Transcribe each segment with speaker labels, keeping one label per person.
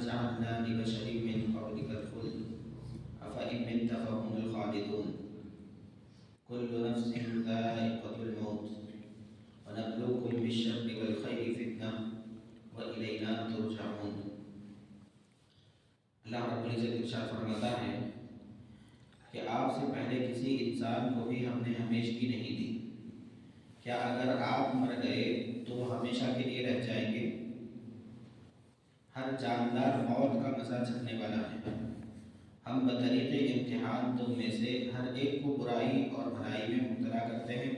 Speaker 1: جعلنا لبشر من قبلك الخلد أفإن مت فهم الخالدون كل نفس ذائقة الموت ونبلوكم بالشر والخير فتنة وإلینا ترجعون۔ اللہ رب العزت ارشاد فرماتا ہے کہ آپ سے پہلے کسی انسان کو بھی ہم نے ہمیشگی نہیں دی۔ کیا اگر آپ مر گئے تو وہ ہمیشہ کے لیے رہ جائیں گے؟ ہر جاندار موت کا مزہ چکھنے والا ہے۔ ہم بطریق امتحان تم میں سے ہر ایک کو برائی اور بھلائی میں مبتلا کرتے ہیں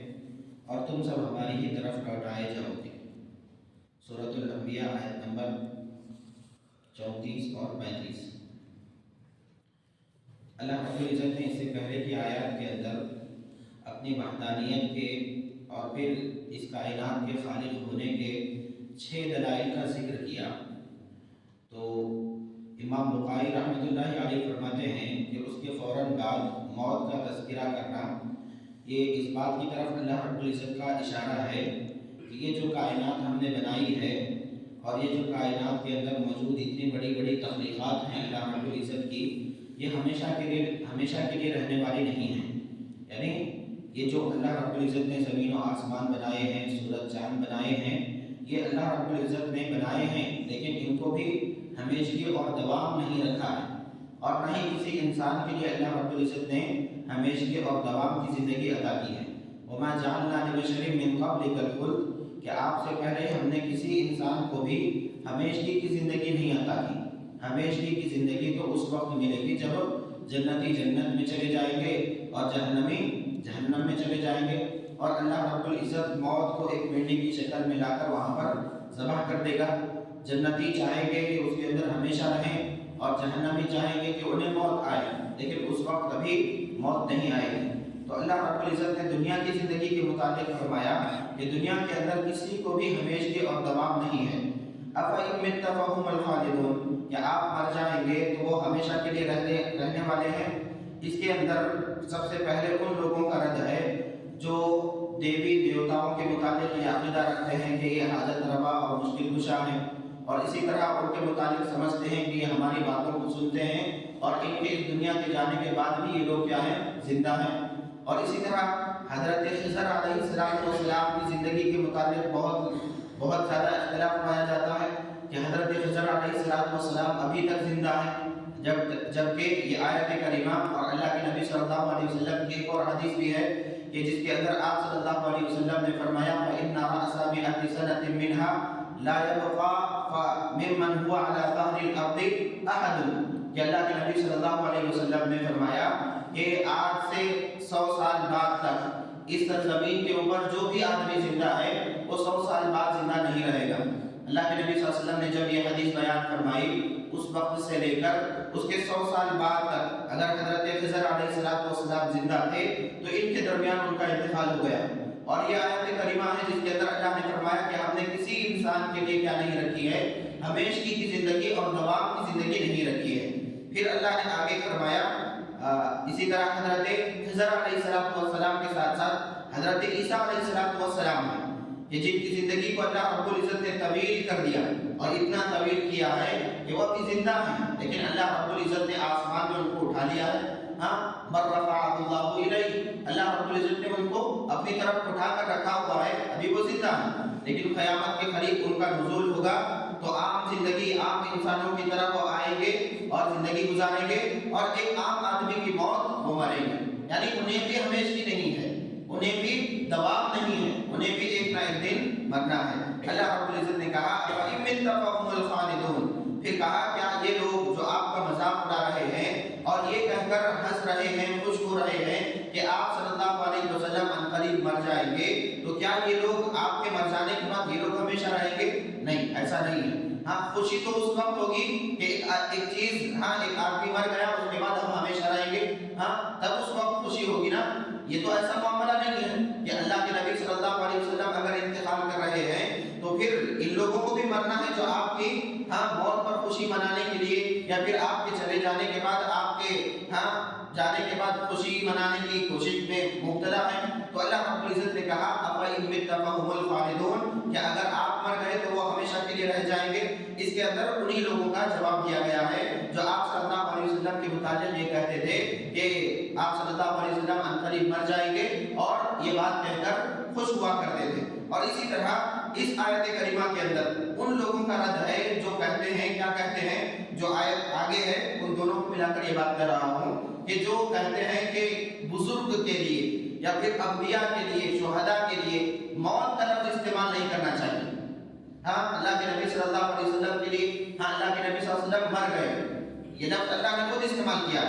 Speaker 1: اور تم سب ہماری ہی طرف لوٹائے جاؤ گے۔ سورۃ الانبیاء آیت نمبر 34 اور 35۔ اللہ رب العزت نے اس سے پہلے کی آیات کے اندر اپنی وحدانیت کے اور پھر اس کائنات کے خالق ہونے کے 6 دلائل کا ذکر کیا۔ تو امام بخاری رحمۃ اللہ علیہ فرماتے ہیں کہ اس کے فوراً بعد موت کا تذکرہ کرنا یہ اس بات کی طرف اللہ رب العزت کا اشارہ ہے کہ یہ جو کائنات ہم نے بنائی ہے اور یہ جو کائنات کے اندر موجود اتنی بڑی بڑی تخلیقات ہیں اللہ رب العزت کی، یہ ہمیشہ کے لیے رہنے والی نہیں ہیں۔ یعنی یہ جو اللہ رب العزت نے زمین و آسمان بنائے ہیں، سورج چاند بنائے ہیں، یہ اللہ رب العزت نے بنائے ہیں، لیکن ان کو بھی ہمیشگی اور دوام نہیں رکھا ہے، اور نہ ہی کسی انسان کے لیے اللہ رب العزت نے ہمیشگی اور دوام کی زندگی عطا کی ہے۔ وَمَا جَعَلْنَا لِبَشَرٍ مِّن قَبْلِكَ الْخُلْدَ، کہ آپ سے پہلے ہم نے کسی انسان کو بھی ہمیشگی کی زندگی نہیں عطا کی۔ ہمیشگی کی زندگی تو اس وقت ملے گی جب جنتی جنت میں چلے جائیں گے اور جہنمی جہنم میں چلے جائیں گے، اور اللہ رب العزت موت کو ایک مینڈی کی شکل میں لا کر وہاں پر ذبح کر دے گا۔ جنتی چاہیں گے کہ اس کے اندر ہمیشہ رہیں، اور جہنمی چاہیں گے کہ انہیں موت آئے، لیکن اس وقت کبھی موت نہیں آئے گی۔ تو اللہ رب العزت نے دنیا کی زندگی کے متعلق فرمایا کہ دنیا کے اندر کسی کو بھی ہمیشگی اور دوام نہیں ہے۔ أَفَإِن مِتَّ فَهُمُ الْخَالِدُونَ، کہ آپ مر جائیں گے تو وہ ہمیشہ کے لیے رہنے والے ہیں۔ اس کے اندر سب سے پہلے ان لوگوں کا رد ہے جو دیوی دیوتاؤں کے متعلق یہ عقیدہ رکھتے ہیں کہ یہ حاجت روا اور مشکل کشا ہیں، اور اسی طرح ان کے متعلق سمجھتے ہیں کہ یہ ہماری باتوں کو سنتے ہیں اور ان کے اس دنیا کے جانے کے بعد بھی یہ لوگ کیا ہیں؟ زندہ ہیں۔ اور اسی طرح حضرت خضر علیہ السلام کی زندگی کے متعلق بہت زیادہ اختلاف پایا جاتا ہے کہ حضرت خضر علیہ السلام ابھی تک زندہ ہیں، جبکہ یہ آیت کریمہ اور اللہ کے نبی صلی اللہ علیہ وسلم کی ایک اور حدیث بھی ہے کہ جس کے اندر آپ صلی اللہ علیہ وسلم نے فرمایا فَإِنَّ رَأْسَ مِئَةِ سَنَةٍ مِّنْهَا لَا يَبْقَى مِمَّنْ هُوَ عَلَى ظَهْرِ الْأَرْضِ أَحَدٌ، کہ اللہ کے نبی صلی اللہ علیہ وسلم نے فرمایا کہ آج سے 100 سال بعد تک اس زمین کے اوپر جو بھی آدمی زندہ ہے وہ 100 سال بعد زندہ نہیں رہے گا۔ اللہ کے نبی صلی اللہ علیہ وسلم نے جب یہ حدیث بیان فرمائی اس وقت سے لے کر اس کے 100 سال بعد تک اگر حضرت خضر علیہ السلام زندہ تھے تو ان کے درمیان ان کا انتقال ہو گیا۔ اور یہ آیت کریمہ ہے جس کے اندر اللہ نے فرمایا کہ ہم نے کسی انسان کے لیے کیا نہیں رکھی ہے؟ ہمیشگی کی زندگی اور دوام کی زندگی نہیں رکھی ہے۔ پھر اللہ نے آگے فرمایا اسی طرح حضرت خضر علیہ السلام کے ساتھ ساتھ حضرت عیسیٰ علیہ السلام ہیں کہ جن کی زندگی کو اللہ رب العزت نے طویل کر دیا، اور اتنا طویل کیا ہے کہ وہ ابھی زندہ ہیں، لیکن اللہ رب العزت نے آسمان میں ان کو اٹھا لیا ہے۔ بر رفعہ اللہ الیہ، اللہ رب العزت نے ان کو اپنی طرف اٹھا کر رکھا ہوا ہے، ابھی وہ زندہ ہیں، لیکن قیامت کے قریب ان کا نزول ہوگا تو عام زندگی عام انسانوں کی طرح وہ آئیں گے اور زندگی گزاریں گے، اور ایک عام آدمی کی موت وہ مریں گے۔ یعنی انہیں بھی ہمیشگی نہیں ہے، انہیں بھی دوام نہیں ہے، انہیں بھی ایک نہ ایک دن مرنا ہے۔ اللہ رب العزت نے کہا فَإِن مِتَّ فَهُمُ الْخَالِدُونَ، پھر کہا کیا یہ لوگ جو آپ کا مذاق اڑا رہے ہیں اور یہ کہہ کر ہنس رہے ہیں، خوش ہو رہے ہیں کہ آپ صلی اللہ علیہ وسلم عنقریب مر جائیں گے، تو کیا یہ لوگ آپ کے مر جانے کے بعد یہ لوگ ہمیشہ رہیں گے؟ نہیں، ایسا نہیں ہے۔ ہاں، خوشی تو اس وقت ہوگی کہ ایک آدمی مر گیا اس کے بعد ہم ہمیشہ رہیں گے، تب اس وقت خوشی ہوگی نا۔ یہ تو ایسا معاملہ نہیں ہے کہ اللہ کے نبی صلی اللہ علیہ وسلم اگر انتقال کر رہے ہیں تو پھر ان لوگوں کو بھی مرنا ہے جو آپ کی موت پر خوشی منانے کے لیے یا پھر آپ کے چلے جانے کے بعد آپ کے جانے کے بعد خوشی منانے کی کوشش میں مبتلا ہیں، تو اللہ رب العزت نے کہا أَفَإِن مِتَّ فَهُمُ الْخَالِدُونَ، کہ اگر آپ مر گئے تو وہ ہمیشہ کے لیے رہ جائیں گے۔ اس کے اندر انہی لوگوں کا جواب دیا گیا ہے جو آپ صلی اللہ علیہ وسلم کے متعلق یہ کہتے تھے کہ آپ صلی اللہ علیہ وسلم عنقریب مر جائیں گے، اور یہ بات کہہ کر خوش ہوا کرتے تھے۔ اور اسی طرح اس آیت کریمہ کے اندر ان لوگوں کا رد ہے جو کہتے ہیں، کیا کہتے ہیں، جو آیت آگے ہے ان دونوں کو ملا کر یہ بات کر رہا ہوں کہ جو کہتے ہیں کہ بزرگ کے لیے یا پھر انبیاء کے لیے، شہداء کے لیے موت کا لفظ استعمال نہیں کرنا چاہیے۔ ہاں اللہ کے نبی صلی اللہ علیہ وسلم کے لیے، ہاں اللہ کے نبی صلی اللہ علیہ وسلم مر گئے، یہ لفظ اللہ نے خود استعمال کیا۔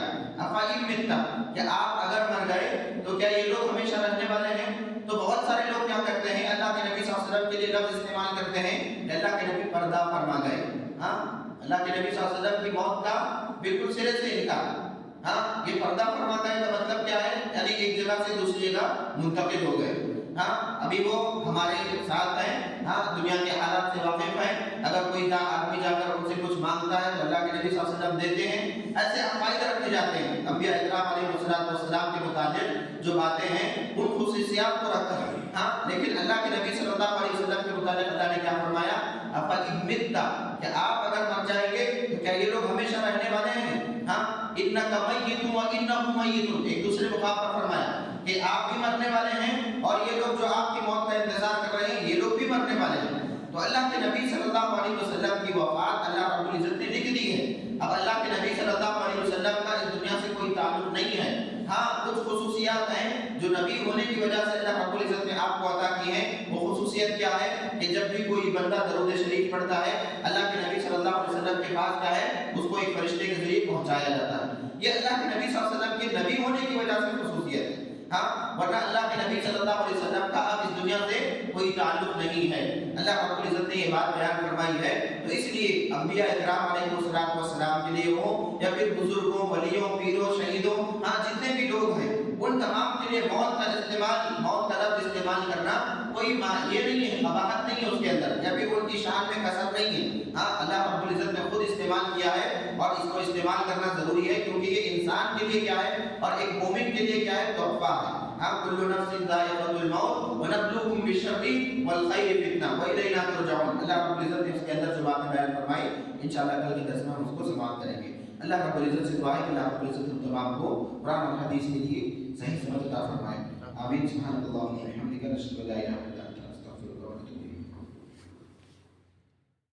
Speaker 1: افائم متا، کہ آپ اگر مر گئے تو کیا یہ لوگ ہمیشہ رہنے والے ہیں؟ تو بہت سارے لوگ کیا کرتے ہیں، اللہ کے نبی صلی اللہ علیہ وسلم کے لیے لفظ استعمال کرتے ہیں کہ اللہ کے نبی پردہ فرما گئے۔ ہاں اللہ کے نبی صلی اللہ علیہ وسلم کی موت کا بالکل سرے سے انکار۔ ہاں یہ پردہ فرما گئے کا مطلب کیا ہے؟ یعنی ایک جگہ سے دوسری جگہ منتقل ہو گئے۔ ہاں ابھی وہ ہمارے ساتھ ہیں، ہاں دنیا کے حالات سے واقف ہیں، اگر کوئی آدمی جا کر ان سے کچھ مانگتا ہے تو اللہ کے نبی صلی اللہ علیہ وسلم دیتے ہیں۔ ایسے عقائد رکھے جاتے ہیں انبیاء اکرام علیہ السلام کے متعلق جو باتیں ہیں ان خصوصیات کو رکھ کر، ہاں لیکن اللہ کے نبی صلی اللہ علیہ وسلم کے متعلق اللہ نے کیا فرمایا؟ افَإِن مِتَّ، کہ آپ اگر مر جائیں گے تو کیا یہ لوگ ہمیشہ رہنے والے ہیں؟ ہاں إِنَّكَ مَيِّتٌ وَإِنَّهُم مَيِّتُونَ، ایک دوسرے مقام پر فرمایا کہ آپ بھی مرنے والے ہیں اور یہ لوگ جو آپ کی موت کا انتظار کر رہے ہیں یہ لوگ بھی مرنے والے ہیں۔ تو اللہ کے نبی صلی اللہ علیہ وسلم کی وفات اللہ رب العزت نے لکھ دی ہے۔ اب اللہ کے نبی صلی اللہ علیہ وسلم کا اس دنیا سے کوئی تعلق نہیں ہے۔ ہاں کچھ خصوصیات ہیں جو نبی ہونے کی وجہ سے اللہ رب العزت نے آپ کو عطا کی ہیں۔ وہ خصوصیت کیا ہے کہ جب بھی کوئی بندہ درود شریف پڑھتا ہے اللہ کے نبی صلی اللہ علیہ وسلم کے پاس کیا ہے، اس کو ایک فرشتے کے ذریعے پہنچایا جاتا ہے۔ یہ اللہ کے نبی صلی اللہ علیہ وسلم کے نبی ہونے کی وجہ سے خصوصیت ہے۔ ہاں ورنہ اللہ کے نبی صلی اللہ علیہ وسلم کا اب اس دنیا سے کوئی تعلق نہیں ہے۔ اللہ رب العزت نے یہ بات بیان فرمائی ہے، تو اس لیے انبیاء اکرام علیہ السلام کے لیے ہو یا پھر بزرگوں، ولیوں، پیروں، شہیدوں، ہاں جتنے بھی لوگ ہیں ان تمام کے لیے موت کا لفظ استعمال کرنا کوئی یہ نہیں ہے، قباحت نہیں ہے اس کے اندر، یا پھر ان کی شان میں کثر نہیں ہے۔ ہاں اللہ رب العزت نے خود استعمال کیا ہے اور اس کو استعمال کرنا ضروری ہے، کیونکہ یہ انسان کے لیے کیا ہے اور ایک مومن کے لیے کیا ہے، تحفہ ہے۔ ہاں کل نفس ذائقۃ الموت ونبلوکم بالشر والخیر فتنہ والینا ترجعون۔ اللہ رب العزت نے اس کے اندر جو باتیں بیان فرمائی انشاءاللہ کل کے درس میں ہم اس کو سماعت کریں گے۔ اللہ رب العزت سے دعا ہے کہ اللہ رب العزت ہم تمام کو قرآن اور حدیث کے لیے صحیح سمجھ عطا فرمائے۔ آمین۔ سبحان اللہ و بحمدہ، نشہد ان لا الہ الا